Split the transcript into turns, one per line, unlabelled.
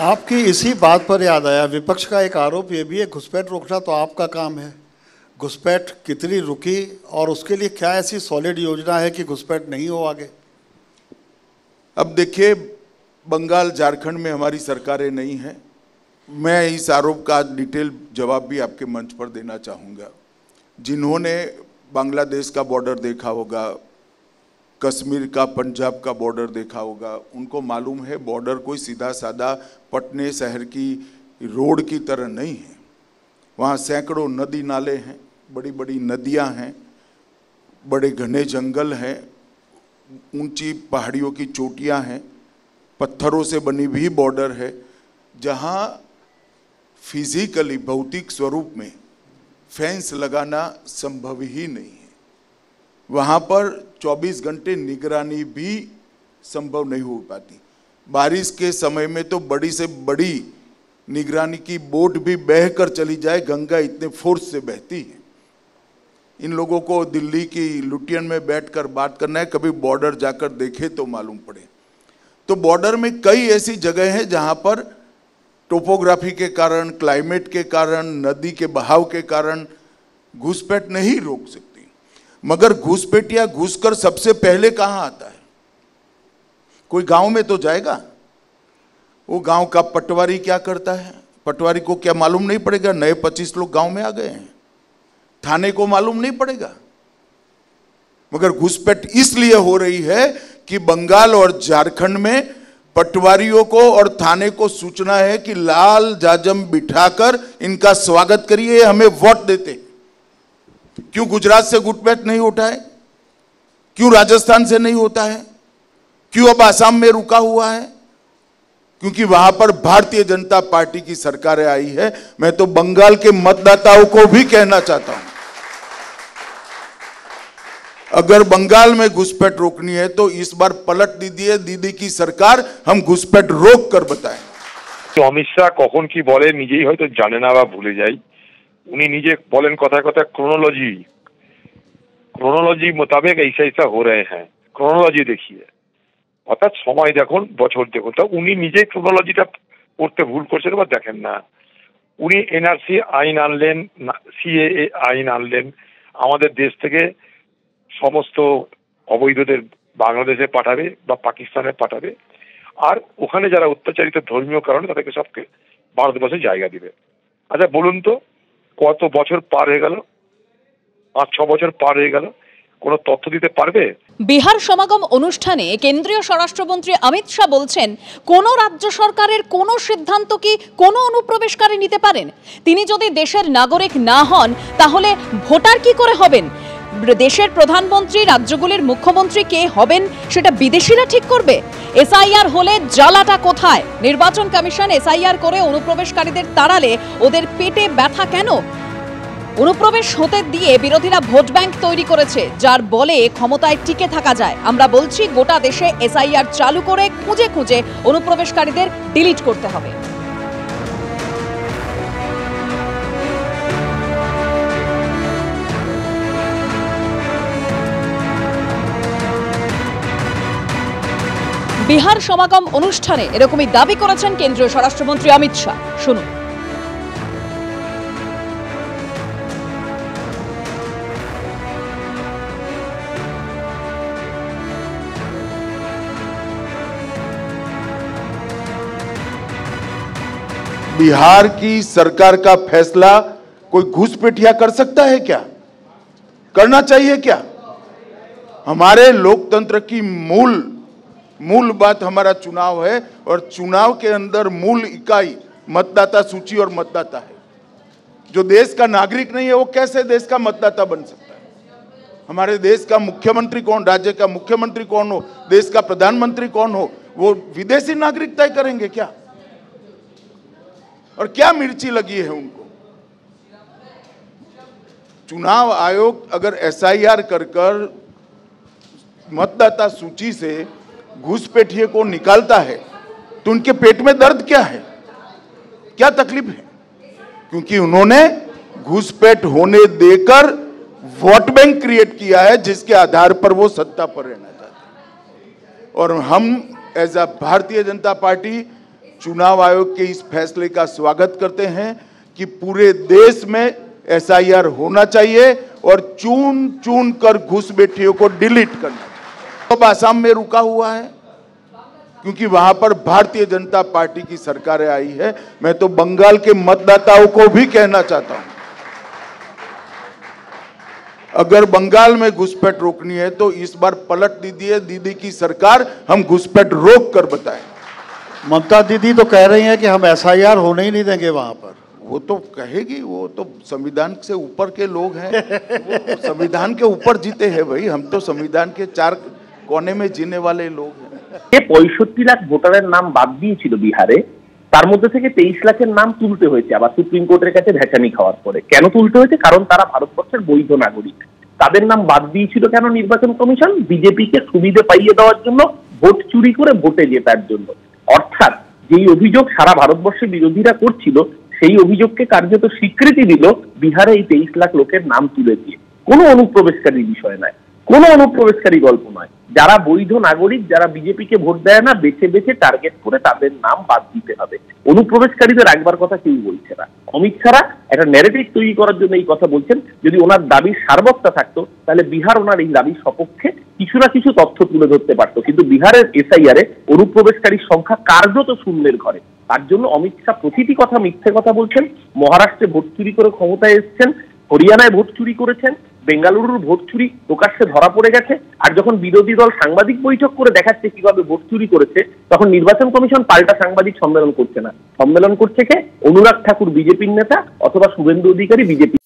आपकी इसी बात पर याद आया, विपक्ष का एक आरोप ये भी है, घुसपैठ रोकना तो आपका काम है। घुसपैठ कितनी रुकी और उसके लिए क्या ऐसी सॉलिड योजना है कि घुसपैठ नहीं हो आगे?
अब देखिए, बंगाल झारखंड में हमारी सरकारें नहीं हैं। मैं इस आरोप का डिटेल जवाब भी आपके मंच पर देना चाहूँगा। जिन्होंने बांग्लादेश का बॉर्डर देखा होगा, कश्मीर का, पंजाब का बॉर्डर देखा होगा, उनको मालूम है बॉर्डर कोई सीधा साधा पटने शहर की रोड की तरह नहीं है। वहाँ सैकड़ों नदी नाले हैं, बड़ी बड़ी नदियाँ हैं, बड़े घने जंगल हैं, ऊंची पहाड़ियों की चोटियाँ हैं, पत्थरों से बनी भी बॉर्डर है, जहाँ फिजिकली भौतिक स्वरूप में फेंस लगाना संभव ही नहीं है। वहाँ पर 24 घंटे निगरानी भी संभव नहीं हो पाती। बारिश के समय में तो बड़ी से बड़ी निगरानी की बोट भी बह कर चली जाए, गंगा इतने फोर्स से बहती है। इन लोगों को दिल्ली की लुटियन में बैठकर बात करना है, कभी बॉर्डर जाकर देखे तो मालूम पड़े। तो बॉर्डर में कई ऐसी जगह हैं जहाँ पर टोपोग्राफी के कारण, क्लाइमेट के कारण, नदी के बहाव के कारण घुसपैठ नहीं रोक सकती। मगर घुसपैठिया घुसकर सबसे पहले कहाँ आता है? कोई गांव में तो जाएगा। वो गांव का पटवारी क्या करता है? पटवारी को क्या मालूम नहीं पड़ेगा नए 25 लोग गांव में आ गए हैं? थाने को मालूम नहीं पड़ेगा। मगर घुसपैठ इसलिए हो रही है कि बंगाल और झारखंड में पटवारियों को और थाने को सूचना है कि लाल जाजम बिठाकर इनका स्वागत करिए, हमें वोट देते। क्यों गुजरात से घुसपैठ नहीं होता है? क्यों राजस्थान से नहीं होता है? क्यों अब आसाम में रुका हुआ है? क्योंकि वहां पर भारतीय जनता पार्टी की सरकारें आई है। मैं तो बंगाल के मतदाताओं को भी कहना चाहता हूं, अगर बंगाल में घुसपैठ रोकनी है तो इस बार पलट दीजिए दीदी की सरकार, हम घुसपैठ रोक कर बताएं।
तो अमित शाह कखन की बोले निजेई होयतो जाने ना बा भूले जाई। उन्हीं निजे बोलें कथा कथा क्रोनोलॉजी मुताबिक ऐसा ऐसा हो रहे हैं। क्रोनोलॉजी देखिए, अर्थात समय देखुन, बछर देखुन। तो उन्हीं निजे क्रोनोलॉजीटा पढ़ते भूल करছেন বা দেখেন না। উনি এনআরসি আইন আনলেন, সিএএ আইন আনলেন, আমাদের দেশ থেকে সমস্ত অবৈধদের বাংলাদেশে পাঠাবে বা পাকিস্তানে পাঠাবে, আর ওখানে যারা অত্যাচারিত ধর্মীয় কারণে তাদেরকে সবকে ভারতবর্ষে জায়গা দিবে। আচ্ছা বলুন তো, কত বছর পার হয়ে গেল? 5-6 বছর পার হয়ে গেল, কোনো তথ্য দিতে পারবে?
বিহার সমাগম অনুষ্ঠানে কেন্দ্রীয় স্বরাষ্ট্রমন্ত্রী অমিত শাহ বলছেন, কোন রাজ্য সরকারের কোন সিদ্ধান্ত কি কোন অনুপ্রবেশকারী নিতে পারেন? তিনি যদি দেশের নাগরিক না হন তাহলে ভোটার কি করে হবেন? দেশের প্রধানমন্ত্রী, রাজ্যগুলির মুখ্যমন্ত্রী কে হবেন সেটা বিদেশিরা ঠিক করবে। এসআইআর হলে জ্বালাটা কোথায়? নির্বাচন কমিশন এসআইআর করে অনুপ্রবেশকারীদের তাড়ালে ওদের পেটে ব্যথা কেন? অনুপ্রবেশ হতে দিয়ে বিরোধীরা ভোট ব্যাংক তৈরি করেছে, যার বলে ক্ষমতায় টিকে থাকা যায়। আমরা বলছি গোটা দেশে এসআইআর চালু করে খুঁজে খুঁজে অনুপ্রবেশকারীদের ডিলিট করতে হবে। বিহার সমাগম অনুষ্ঠানে এরকমই দাবি করেছেন কেন্দ্রীয় স্বরাষ্ট্রমন্ত্রী অমিত শাহ। শুনুন।
बिहार की सरकार का फैसला कोई घुसपैठिया कर सकता है क्या? करना चाहिए क्या? हमारे लोकतंत्र की मूल बात हमारा चुनाव है, और चुनाव के अंदर मूल इकाई मतदाता सूची और मतदाता है। जो देश का नागरिक नहीं है वो कैसे देश का मतदाता बन सकता है? हमारे देश का मुख्यमंत्री कौन, राज्य का मुख्यमंत्री कौन हो, देश का प्रधानमंत्री कौन हो, वो विदेशी नागरिक तय करेंगे क्या? और क्या मिर्ची लगी है उनको? चुनाव आयोग अगर एसआईआर कर मतदाता सूची से घुसपैठिए को निकालता है तो उनके पेट में दर्द क्या है, क्या तकलीफ है? क्योंकि उन्होंने घुसपैठ होने देकर वोट बैंक क्रिएट किया है, जिसके आधार पर वो सत्ता पर रहना चाहते हैं। और हम as a Bharatiya Janata party चुनाव आयोग के इस फैसले का स्वागत करते हैं कि पूरे देश में एसआईआर होना चाहिए और चुन चुन कर घुसपैठियों को डिलीट करना चाहिए। अब आसाम में रुका हुआ है क्योंकि वहां पर भारतीय जनता पार्टी की सरकारें आई है। मैं तो बंगाल के मतदाताओं को भी कहना चाहता हूं, अगर बंगाल में घुसपैठ रोकनी है तो इस बार पलट दीजिए दीदी की सरकार, हम घुसपैठ रोक कर बताएं।
ममता दीदी तो कह रही हैं कि हम एसआईआर होने ही नहीं देंगे वहां पर।
वो तो कहेगी, वो तो संविधान से ऊपर के लोग हैं, वो संविधान के ऊपर जीते हैं भाई, हम तो संविधान के चार कोने में जीने वाले लोग हैं।
65 লাখ ভোটারের নাম বাদ দিয়েছিল বিহারে, তার মধ্যে থেকে 23 লাখের নাম তুলতে হয়েছে আবার সুপ্রিম কোর্টের কাছে ভেচানি খাওয়ার পরে। কেন তুলতে হয়েছে? কারণ তারা ভারতবর্ষের বৈধ নাগরিক। তাদের নাম বাদ দিয়েছিল কেন নির্বাচন কমিশন? বিজেপিকে সুবিধা পাইয়ে দেওয়ার জন্য, ভোট চুরি করে ভোটে জেতার জন্য। অর্থাৎ যেই অভিযোগ সারা ভারতবর্ষে বিরোধীরা করছিল সেই অভিযোগকে কার্যত স্বীকৃতি দিল বিহারে এই 23 লাখ লোকের নাম তুলে দিয়ে। কোনো অনুপ্রবেশকারী বিষয় নয়, কোনো অনুপ্রবেশকারী গল্প নয়। যারা বৈধ নাগরিক, যারা বিজেপিকে ভোট দেয় না, বেছে বেছে টার্গেট করে তাদের নাম বাদ দিতে হবে। অনুপ্রবেশকারীদের রাখবার কথা কেউ বলছে না। অমিত শাহ একটা ন্যারেটিভ তৈরি করার জন্য এই কথা বলছেন। যদি ওনার দাবির সার্বত্তা থাকতো তাহলে বিহার ওনার এই দাবির সপক্ষে কিছু না কিছু তথ্য তুলে ধরতে পারতো, কিন্তু বিহারের এসআইআর এ অনুপ্রবেশকারীর সংখ্যা কার্যত শূন্যের ঘরে। তার জন্য অমিত শাহ প্রতিটি কথা মিথ্যে কথা বলছেন। মহারাষ্ট্রে ভোট চুরি করে ক্ষমতায় এসেছেন, হরিয়ানায় ভোট চুরি করেছেন, বেঙ্গালুরুর ভোট চুরি প্রকাশ্যে ধরা পড়ে গেছে। আর যখন বিরোধী দল সাংবাদিক বৈঠক করে দেখাচ্ছে কিভাবে ভোট চুরি করেছে, তখন নির্বাচন কমিশন পাল্টা সাংবাদিক সম্মেলন করছে না। সম্মেলন করছে কে? অনুরাগ ঠাকুর বিজেপির নেতা অথবা শুভেন্দু অধিকারী বিজেপি।